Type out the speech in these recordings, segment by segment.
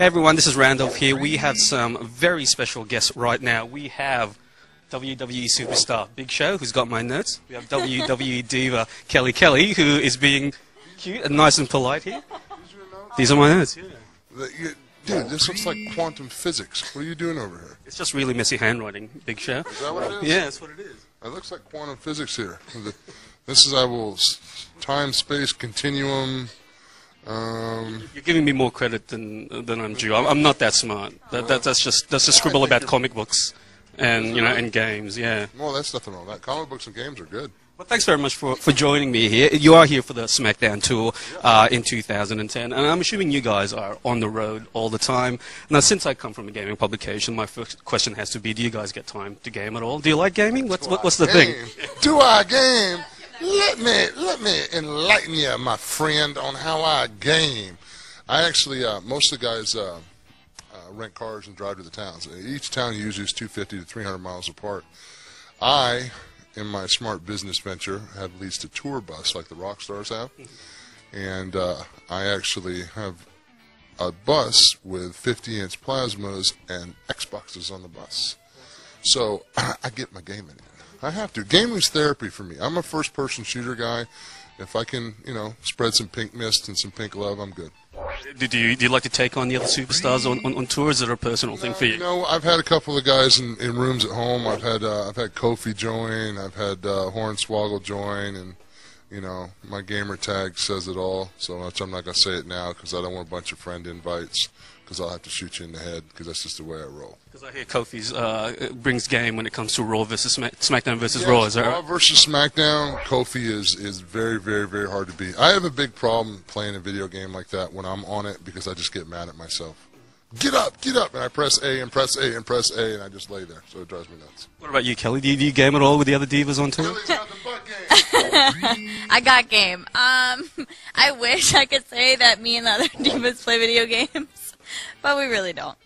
Hey everyone, this is Randolph here. We have some very special guests right now. We have WWE superstar Big Show, who's got my notes. We have WWE diva Kelly, who is being cute and nice and polite here. These are my notes. Dude, this looks like quantum physics. What are you doing over here? It's just really messy handwriting, Big Show. Is that what it is? Yeah, that's what it is. It looks like quantum physics here. This is time, space, continuum. You're giving me more credit than I'm due. I'm not that smart. That's just scribble about comic books and and games. Yeah. Well, that's nothing wrong with that. Comic books and games are good. Well, thanks very much for joining me here. You are here for the Smackdown tour in 2010, and I'm assuming you guys are on the road all the time. Now, since I come from a gaming publication, my first question has to be: do you guys get time to game at all? Do you like gaming? What's the thing? Do I game? Let me enlighten you, my friend, on how I game. I actually, most of the guys rent cars and drive to the towns. Each town usually is 250 to 300 miles apart. I, in my smart business venture, have leased a tour bus like the rock stars have. And I actually have a bus with 50-inch plasmas and Xboxes on the bus. So I get my gaming in. I have to. Gaming's therapy for me. I'm a first-person shooter guy. If I can, spread some pink mist and some pink love, I'm good. Do you like to take on the other superstars on tours? Is it a personal thing for you? I've had a couple of guys in rooms at home. I've had Kofi join. I've had Hornswoggle join, and my gamer tag says it all. So I'm not gonna say it now because I don't want a bunch of friend invites. Because I'll have to shoot you in the head, because that's just the way I roll. Because I hear Kofi's brings game when it comes to Raw versus SmackDown versus Raw. Is that right? Raw versus SmackDown, Kofi is very, very, very hard to beat. I have a big problem playing a video game like that when I'm on it because I just get mad at myself. Get up, and I press A and press A and press A, and I just lay there, so it drives me nuts. What about you, Kelly? Do you game at all with the other divas on tour? Kelly's nothing but game. I got game. I wish I could say that me and the other divas play video games. But we really don't.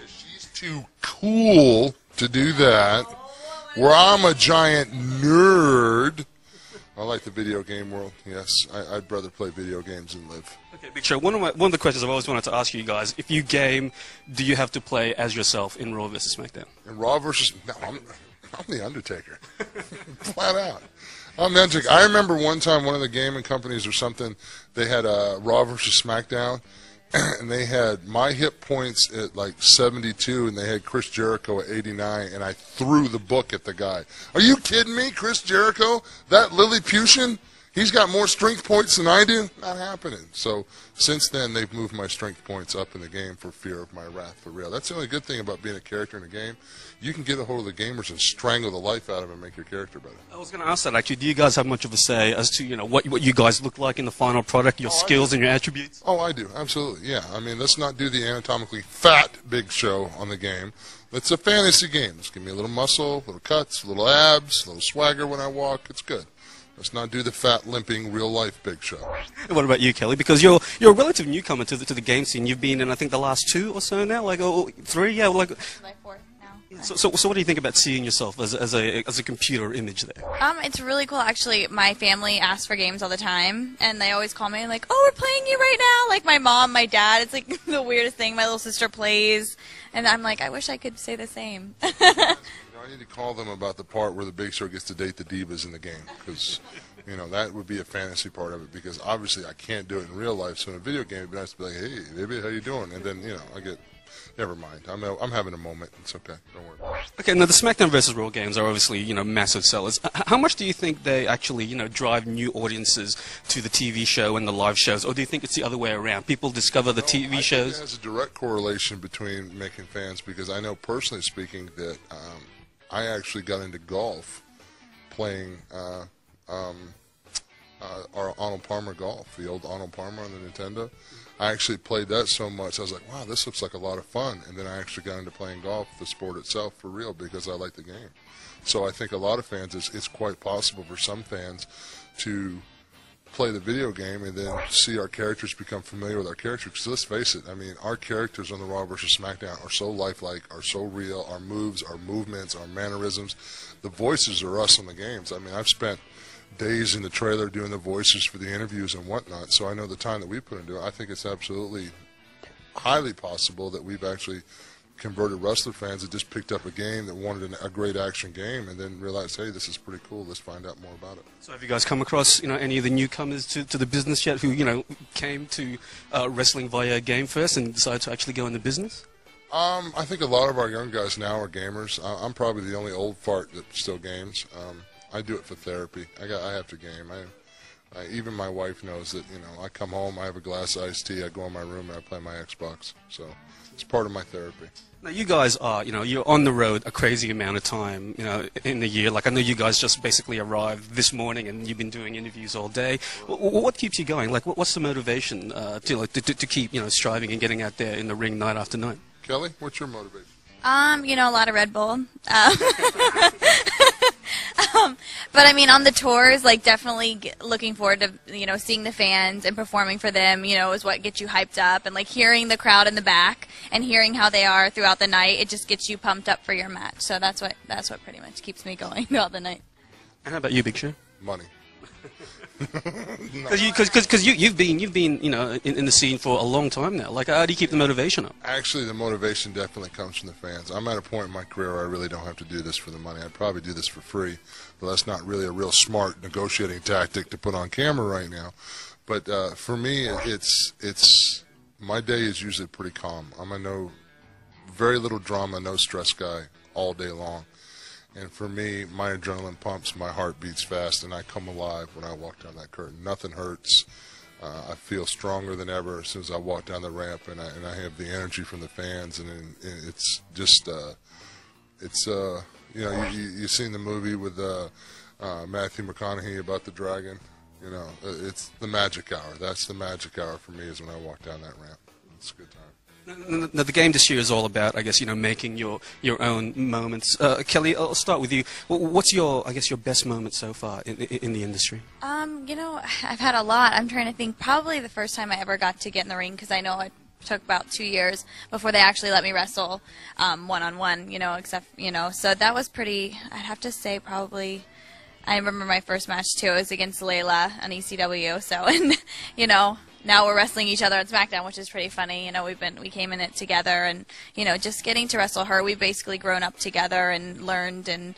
She's too cool to do that. Where I'm a giant nerd. I like the video game world, yes. I'd rather play video games than live. Okay, Big Show, one of the questions I've always wanted to ask you guys, if you game, do you have to play as yourself in Raw versus SmackDown? In Raw versus... No, I'm the Undertaker. Flat out. I'm the Undertaker. I remember one time one of the gaming companies or something, they had a Raw versus SmackDown, and they had my hit points at like 72, and they had Chris Jericho at 89, and I threw the book at the guy. Are you kidding me? Chris Jericho? That Lilliputian? He's got more strength points than I do? Not happening. So since then, they've moved my strength points up in the game for fear of my wrath for real. That's the only good thing about being a character in a game. You can get a hold of the gamers and strangle the life out of them and make your character better. I was going to ask that, actually. Do you guys have much of a say as to, what you guys look like in the final product, your skills and your attributes? Oh, I do. Absolutely, yeah. I mean, let's not do the anatomically fat Big Show on the game. It's a fantasy game. Let's give me a little muscle, little cuts, little abs, a little swagger when I walk. It's good. Let's not do the fat, limping, real-life Big Show. And what about you, Kelly? Because you're a relative newcomer to the game scene. You've been in, I think, the last 2 or so now, like 3, yeah, like. My 4th now. So what do you think about seeing yourself as a computer image there? It's really cool, actually. My family asks for games all the time, and they always call me like, "Oh, we're playing you right now." Like my mom, my dad. It's like the weirdest thing. My little sister plays, and I'm like, I wish I could say the same. I need to call them about the part where the Big Show gets to date the divas in the game, because that would be a fantasy part of it, because obviously I can't do it in real life, so in a video game it'd be nice to be like, hey baby, how you doing? And then I get, never mind, I'm having a moment, it's okay, don't worry about it. Okay, now the SmackDown versus Raw games are obviously massive sellers. How much do you think they actually drive new audiences to the TV show and the live shows, or do you think it's the other way around? People discover the TV shows. It has a direct correlation between making fans, because I know personally speaking that I actually got into golf playing our Arnold Palmer golf, the old Arnold Palmer on the Nintendo. I actually played that so much, I was like, wow, this looks like a lot of fun. And then I actually got into playing golf, the sport itself, for real, because I like the game. So I think a lot of fans, it's quite possible for some fans to play the video game and then see our characters become familiar with our characters. Because let's face it, I mean, our characters on the Raw vs. SmackDown are so lifelike, are so real. Our moves, our movements, our mannerisms, the voices are us on the games. I mean, I've spent days in the trailer doing the voices for the interviews and whatnot, so I know the time that we put into it. I think it's absolutely highly possible that we've actually converted wrestler fans that just picked up a game that wanted a great action game and then realized, hey, this is pretty cool. Let's find out more about it. So have you guys come across, any of the newcomers to the business yet who, came to wrestling via a game first and decided to actually go into business? I think a lot of our young guys now are gamers. I'm probably the only old fart that still games. I do it for therapy. I have to game. Even my wife knows that, I come home, I have a glass of iced tea, I go in my room and I play my Xbox. So it's part of my therapy. Now, you guys are, you're on the road a crazy amount of time, in the year. Like, I know you guys just basically arrived this morning and you've been doing interviews all day. What keeps you going? Like, what's the motivation to keep, striving and getting out there in the ring night after night? Kelly, what's your motivation? A lot of Red Bull. But I mean, on the tours, like, definitely looking forward to, seeing the fans and performing for them, is what gets you hyped up. And, like, hearing the crowd in the back and hearing how they are throughout the night, it just gets you pumped up for your match. So that's what pretty much keeps me going throughout the night. And how about you, Big Show? Money. Because you've been in the scene for a long time now. Like, how do you keep the motivation up? Actually, the motivation definitely comes from the fans. I'm at a point in my career where I really don't have to do this for the money. I'd probably do this for free, but that's not really a real smart negotiating tactic to put on camera right now. But for me, it's my day is usually pretty calm. I'm a very little drama, no stress guy all day long. And for me, my adrenaline pumps, my heart beats fast, and I come alive when I walk down that curtain. Nothing hurts. I feel stronger than ever as soon as I walk down the ramp, and I have the energy from the fans, and it's just, you've seen the movie with Matthew McConaughey about the dragon. It's the magic hour. That's the magic hour for me is when I walk down that ramp. It's a good time. Now, the game this year is all about, I guess, making your own moments. Kelly, I'll start with you. What's your best moment so far in the industry? I've had a lot. I'm trying to think. Probably the first time I ever got to get in the ring, because I know it took about 2 years before they actually let me wrestle one-on-one, so that was pretty, I'd have to say probably, I remember my first match, too. It was against Layla on ECW, so, and, now we're wrestling each other on Smackdown, which is pretty funny. We came in it together, and just getting to wrestle her, we've basically grown up together and learned and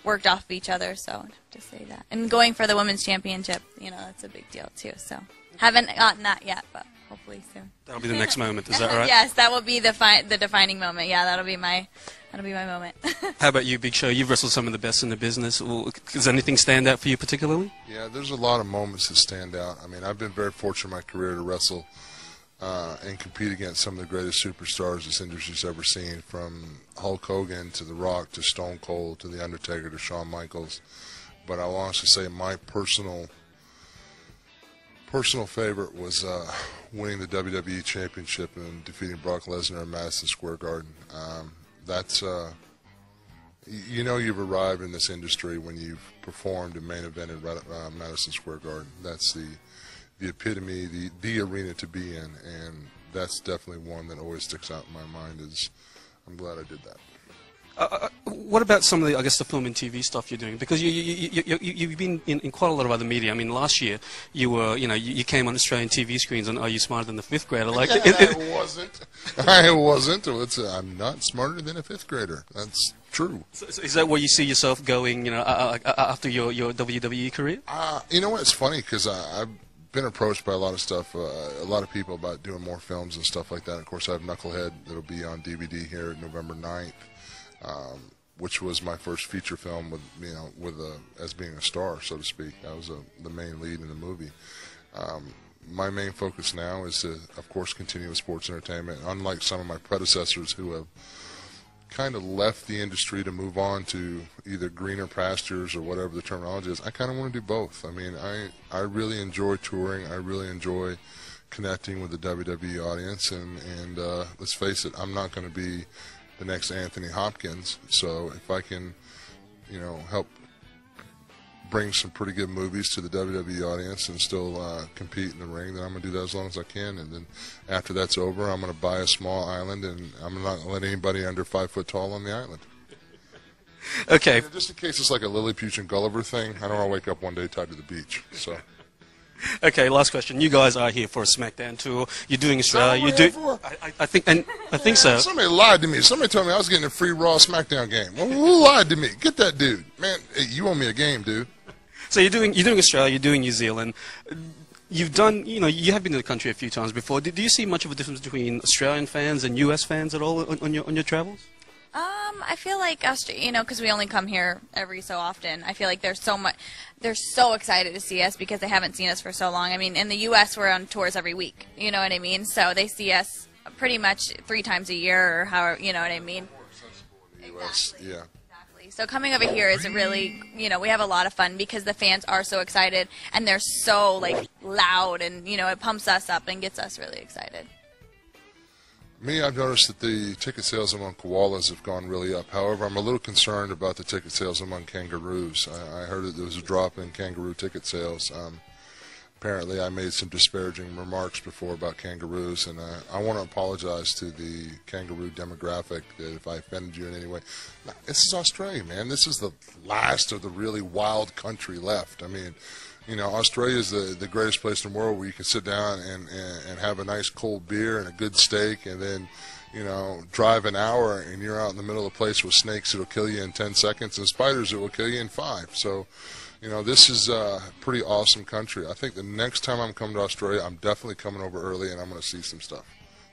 worked off of each other. So I have to say that. And going for the women's championship, that's a big deal too. So haven't gotten that yet, but hopefully soon. That'll be the next moment. Is that right? Yes, that will be the defining moment. Yeah, that'll be my moment. How about you, Big Show? You've wrestled some of the best in the business. Does anything stand out for you particularly? Yeah, there's a lot of moments that stand out. I mean, I've been very fortunate in my career to wrestle and compete against some of the greatest superstars this industry's ever seen, from Hulk Hogan to The Rock to Stone Cold to The Undertaker to Shawn Michaels. But I'll honestly say my personal favorite was winning the WWE Championship and defeating Brock Lesnar in Madison Square Garden. That's you've arrived in this industry when you've performed a main event at Madison Square Garden. That's the epitome, the arena to be in, and that's definitely one that always sticks out in my mind. I'm glad I did that. What about some of the film and TV stuff you're doing? Because you've been in quite a lot of other media. I mean, last year you were, you came on Australian TV screens on Are You Smarter Than a Fifth Grader? Like, I wasn't. I'm not smarter than a fifth grader. That's true. So is that where you see yourself going, after your WWE career? You know what? It's funny because I've been approached by a lot of stuff, a lot of people about doing more films and stuff like that. Of course, I have Knucklehead that'll be on DVD here November 9th. Which was my first feature film as being a star, so to speak. I was the main lead in the movie. My main focus now is to, of course, continue with sports entertainment. Unlike some of my predecessors who have kind of left the industry to move on to either greener pastures or whatever the terminology is, I kind of want to do both. I mean, I really enjoy touring. I really enjoy connecting with the WWE audience, and let's face it, I'm not going to be the next Anthony Hopkins, so if I can, help bring some pretty good movies to the WWE audience and still compete in the ring, then I'm going to do that as long as I can. And then after that's over, I'm going to buy a small island, and I'm not going to let anybody under 5 foot tall on the island. Okay. Just in case it's like a Lilliput and Gulliver thing, I don't want to wake up one day tied to the beach. So. Okay, last question. You guys are here for a Smackdown tour. You're doing Australia. Is that what we're here I think, and I think so. Somebody lied to me. Somebody told me I was getting a free Raw Smackdown game. Well, who lied to me? Get that dude, man. Hey, you owe me a game, dude. So you're doing Australia. You're doing New Zealand. You've done, you have been to the country a few times before. Do you see much of a difference between Australian fans and US fans at all on your travels? I feel like because we only come here every so often. I feel like they're so excited to see us because they haven't seen us for so long. I mean, in the U.S. we're on tours every week. You know what I mean? So they see us pretty much 3 times a year, or however. You know what I mean? More accessible in the US, yeah. Exactly. So coming over here is really, we have a lot of fun because the fans are so excited and they're so loud, and it pumps us up and gets us really excited. Me, I've noticed that the ticket sales among koalas have gone really up. However, I'm a little concerned about the ticket sales among kangaroos. I heard that there was a drop in kangaroo ticket sales. Apparently, I made some disparaging remarks before about kangaroos, and I want to apologize to the kangaroo demographic that if I offended you in any way. This is Australia, man. This is the last of the really wild country left. I mean, Australia is the greatest place in the world where you can sit down and have a nice cold beer and a good steak, and then, drive an hour and you're out in the middle of a place with snakes that'll kill you in 10 seconds and spiders that will kill you in 5. So, this is a pretty awesome country. I think the next time I'm coming to Australia, I'm definitely coming over early and I'm going to see some stuff.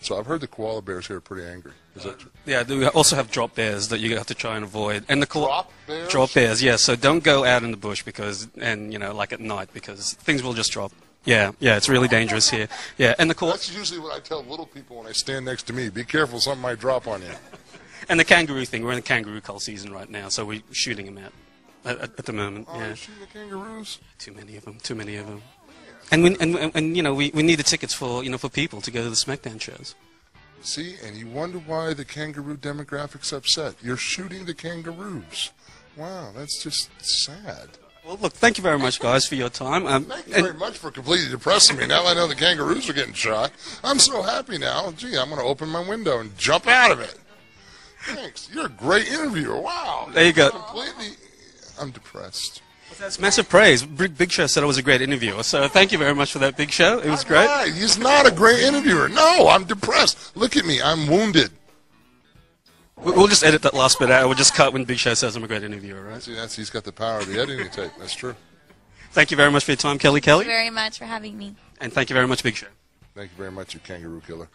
So I've heard the koala bears here are pretty angry. Is that true? Yeah, we also have drop bears that you have to try and avoid. And the Drop bears? Drop bears, yeah. So don't go out in the bush like at night, because things will just drop. Yeah, it's really dangerous here. Yeah, and the That's usually what I tell little people when they stand next to me. Be careful, something might drop on you. And the kangaroo thing. We're in the kangaroo cull season right now, so we're shooting them out at the moment. Oh, yeah. you're shooting the kangaroos? Too many of them. And we need the tickets for people to go to the Smackdown shows. See, and you wonder why the kangaroo demographic's upset. You're shooting the kangaroos. Wow, that's just sad. Well, look, thank you very much, guys, for your time. Thank you very much for completely depressing me. Now I know the kangaroos are getting shot. I'm so happy now. Gee, I'm going to open my window and jump out of it. Thanks. You're a great interviewer. Wow. There you go. I'm depressed. That's massive praise. Big Show said I was a great interviewer, so thank you very much for that, Big Show. It was great. Right. He's not a great interviewer. No, I'm depressed. Look at me. I'm wounded. We'll just edit that last bit out. We'll just cut when Big Show says I'm a great interviewer, right? See, he's got the power of the editing tape. That's true. Thank you very much for your time, Kelly. Thank you very much for having me. And thank you very much, Big Show. Thank you very much, you kangaroo killer.